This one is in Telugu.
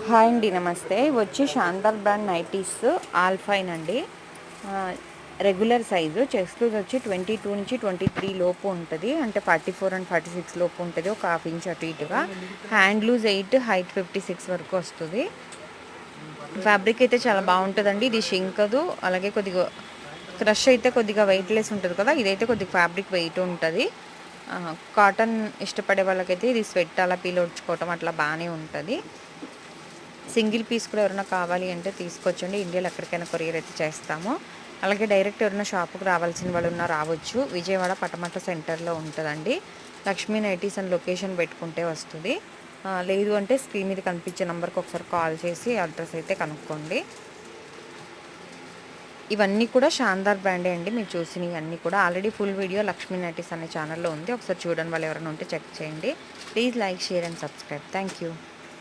హాయ్ అండి, నమస్తే. వచ్చి శాంతాల్ బ్రాండ్ నైటీస్ ఆల్ఫైన్ అండి. రెగ్యులర్ సైజు చెస్ట్ వచ్చి 22 నుంచి 23 లోపు ఉంటుంది. అంటే 44 అండ్ 46 లోపు ఉంటుంది. ఒక హాఫ్ ఇంచ్ అటు ఇటుగా. హ్యాండ్ లూజ్ 8, హైట్ 56 వరకు వస్తుంది. ఫ్యాబ్రిక్ అయితే చాలా బాగుంటుందండి. ఇది షింకదు. అలాగే కొద్దిగా క్రష్ అయితే కొద్దిగా వెయిట్లెస్ ఉంటుంది కదా, ఇదైతే కొద్దిగా ఫ్యాబ్రిక్ వెయిట్ ఉంటుంది. కాటన్ ఇష్టపడే వాళ్ళకైతే ఇది స్వెట్ అలా పీలోడ్చుకోవటం అట్లా బాగానే ఉంటుంది. సింగిల్ పీస్ కూడా ఎవరైనా కావాలి అంటే తీసుకొచ్చండి. ఇండియాలో ఎక్కడికైనా కొరియర్ అయితే చేస్తాము. అలాగే డైరెక్ట్ ఎవరైనా షాపుకి రావాల్సిన వాళ్ళు ఉన్నా రావచ్చు. విజయవాడ పటమట సెంటర్లో ఉంటుందండి. లక్ష్మీ నైటీస్ అని లొకేషన్ పెట్టుకుంటే వస్తుంది. లేదు అంటే స్క్రీన్ మీద కనిపించే నెంబర్కి ఒకసారి కాల్ చేసి అడ్రస్ అయితే కనుక్కోండి. ఇవన్నీ కూడా శాందార్ బ్రాండే అండి. మీరు చూసినవి అన్నీ కూడా already full video Lakshmi nighties అనే ఛానల్లో ఉంది. ఒకసారి చూడండి, వాళ్ళు ఎవరైనా ఉంటే చెక్ చేయండి. Please like, share and subscribe. Thank you.